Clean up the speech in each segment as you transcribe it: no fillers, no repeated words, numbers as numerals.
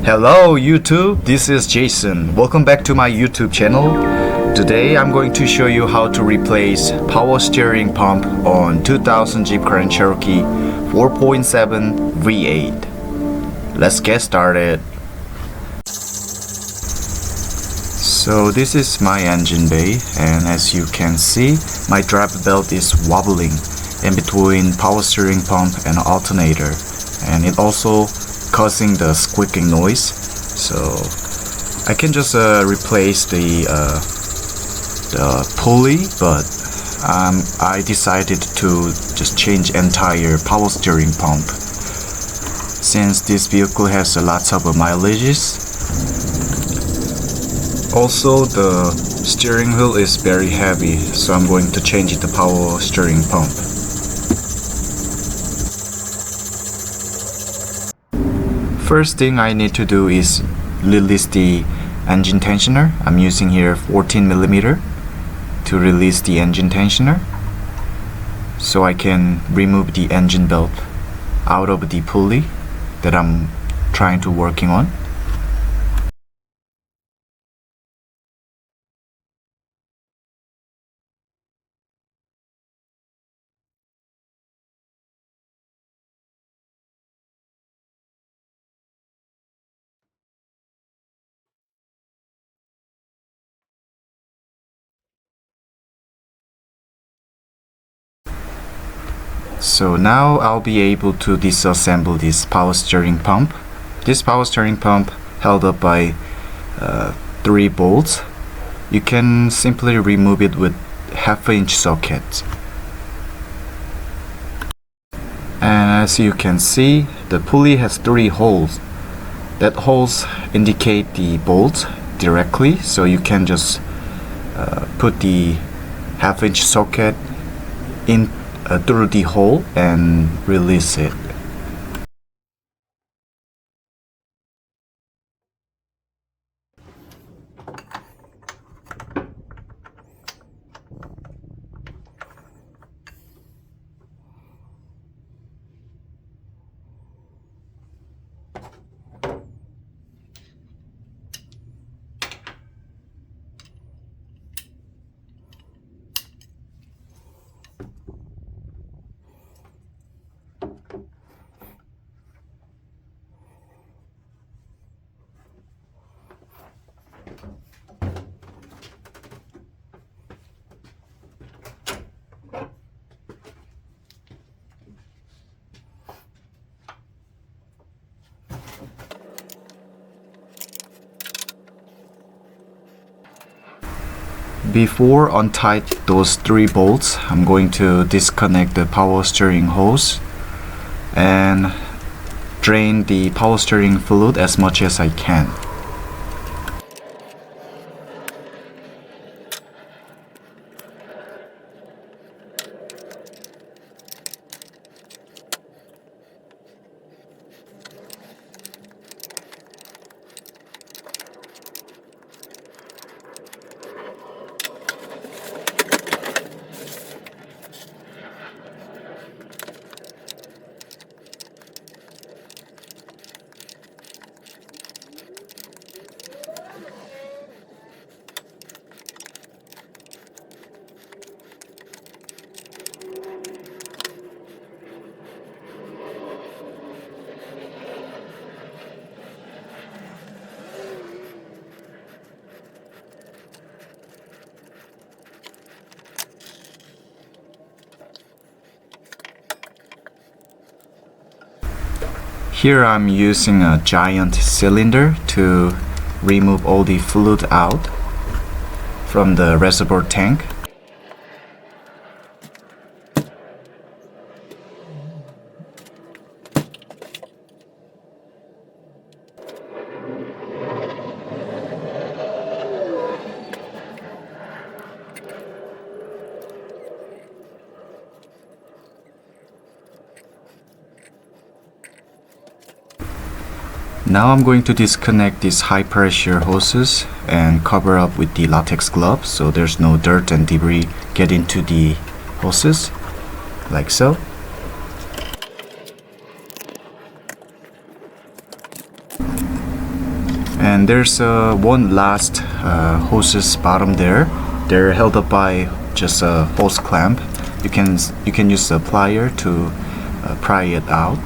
Hello YouTube, this is Jason. Welcome back to my YouTube channel. Today I'm going to show you how to replace power steering pump on 2000 Jeep Grand Cherokee 4.7 V8. Let's get started. So this is my engine bay, and as you can see, my driver belt is wobbling in between power steering pump and alternator, and it also causing the squeaking noise. So I can just replace the pulley, but I decided to just change entire power steering pump since this vehicle has lots of mileages. Also, the steering wheel is very heavy, so I'm going to change the power steering pump. First thing I need to do is release the engine tensioner. I'm using here 14mm to release the engine tensioner, so I can remove the engine belt out of the pulley that I'm trying to working on. So now I'll be able to disassemble this power steering pump. This power steering pump held up by 3 bolts. You can simply remove it with 1/2 inch socket. And as you can see, the pulley has 3 holes. That holes indicate the bolts directly, so you can just put the 1/2 inch socket in through the hole and release it. Before untie those 3 bolts, I'm going to disconnect the power steering hose and drain the power steering fluid as much as I can. Here I'm using a giant cylinder to remove all the fluid out from the reservoir tank. Now I'm going to disconnect these high pressure hoses and cover up with the latex glove so there's no dirt and debris get into the hoses, like so. And there's one last hose's bottom there. They're held up by just a hose clamp. You can use a plier to pry it out.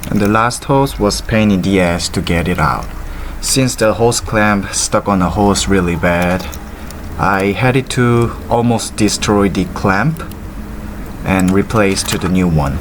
And the last hose was pain in the ass to get it out. Since the hose clamp stuck on the hose really bad, I had it to almost destroy the clamp and replace to the new one.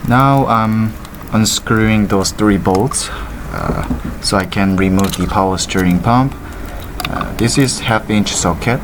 Now I'm unscrewing those 3 bolts so I can remove the power steering pump. This is 1/2-inch socket.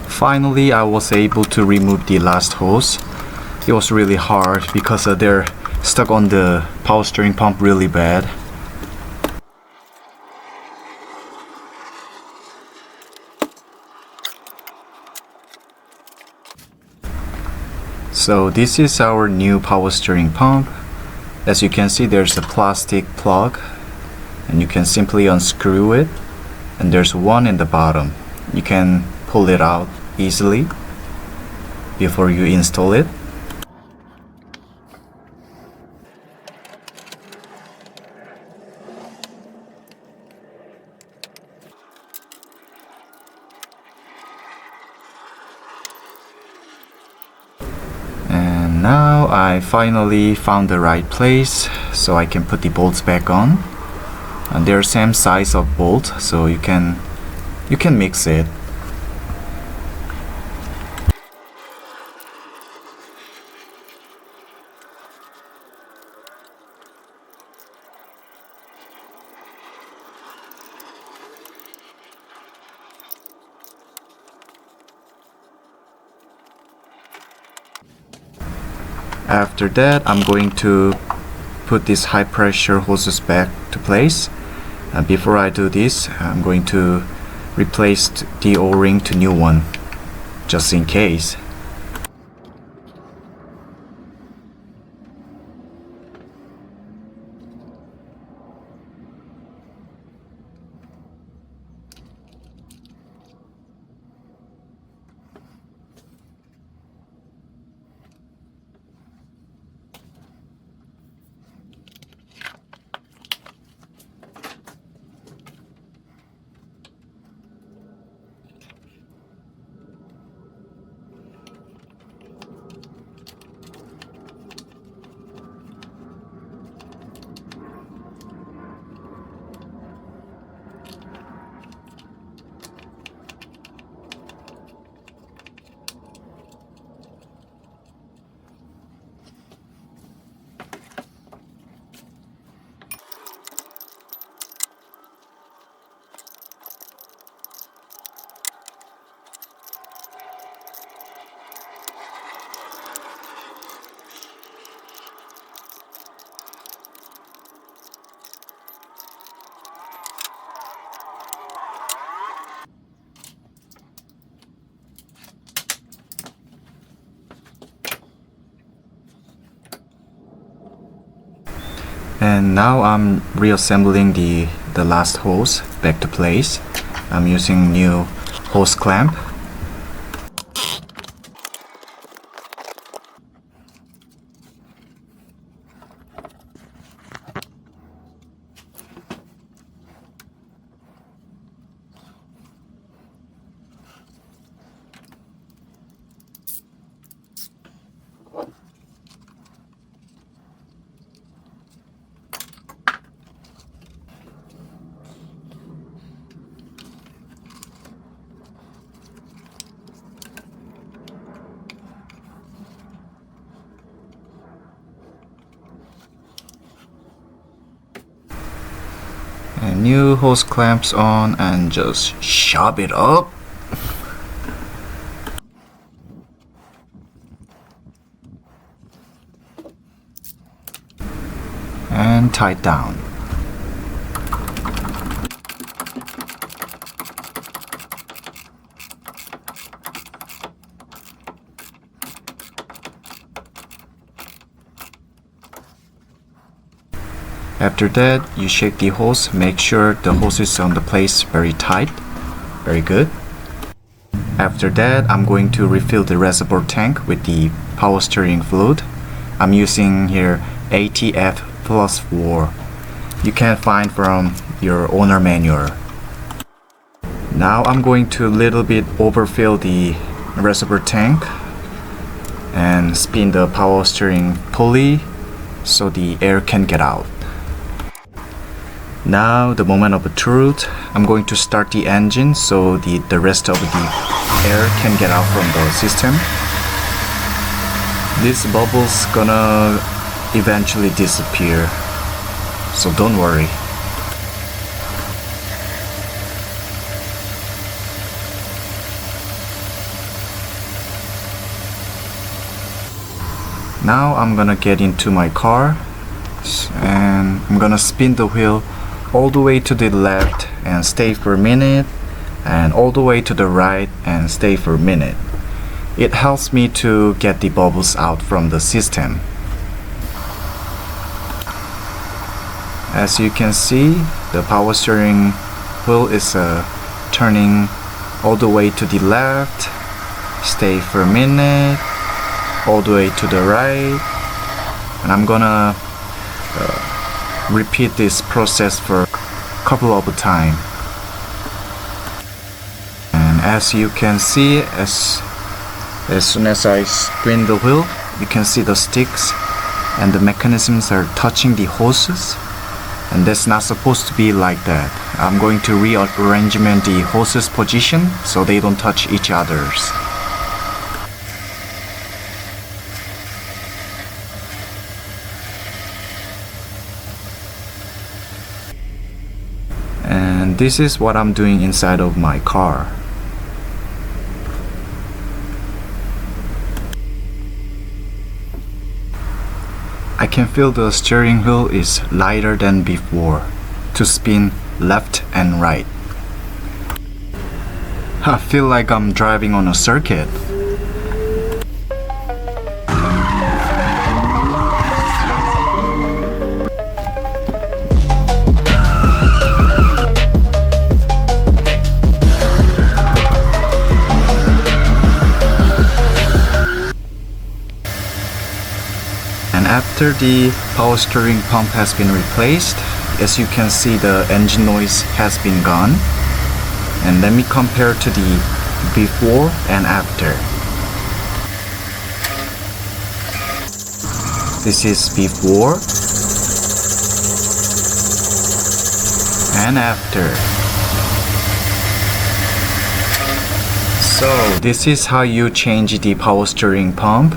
Finally, I was able to remove the last hose. It was really hard because they're stuck on the power steering pump really bad. So this is our new power steering pump. As you can see, there's a plastic plug and you can simply unscrew it, and there's one in the bottom. You can pull it out easily before you install it. And now I finally found the right place so I can put the bolts back on. And they're same size of bolt, so you can mix it. After that, I'm going to put these high pressure hoses back to place. Before I do this, I'm going to replace the O-ring to new one, just in case. And now I'm reassembling the last hose back to place. I'm using new hose clamp. And new hose clamps on and just shove it up. And tight down. After that, you shake the hose, make sure the hose is on the place very tight. Very good. After that, I'm going to refill the reservoir tank with the power steering fluid. I'm using here ATF plus 4. You can find from your owner manual. Now I'm going to little bit overfill the reservoir tank and spin the power steering pulley so the air can get out. Now the moment of the truth, I'm going to start the engine so the rest of the air can get out from the system. This bubble's gonna eventually disappear, so don't worry. Now I'm gonna get into my car and I'm gonna spin the wheel all the way to the left and stay for a minute, and all the way to the right and stay for a minute. It helps me to get the bubbles out from the system. As you can see, the power steering wheel is turning all the way to the left, stay for a minute, all the way to the right, and I'm gonna repeat this process for a couple of times. And as you can see, as soon as I spin the wheel, you can see the sticks and the mechanisms are touching the hoses, and that's not supposed to be like that. I'm going to rearrange the hoses position so they don't touch each other's. And this is what I'm doing inside of my car. I can feel the steering wheel is lighter than before to spin left and right. I feel like I'm driving on a circuit. And after the power steering pump has been replaced, as you can see, the engine noise has been gone. And let me compare to the before and after. This is before and after. So this is how you change the power steering pump.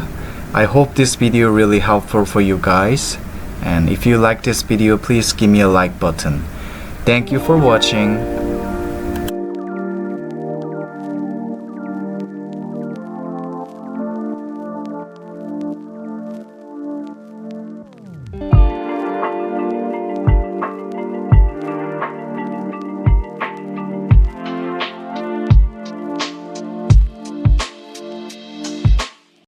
I hope this video really helpful for you guys, and if you like this video, please give me a like button. Thank you for watching.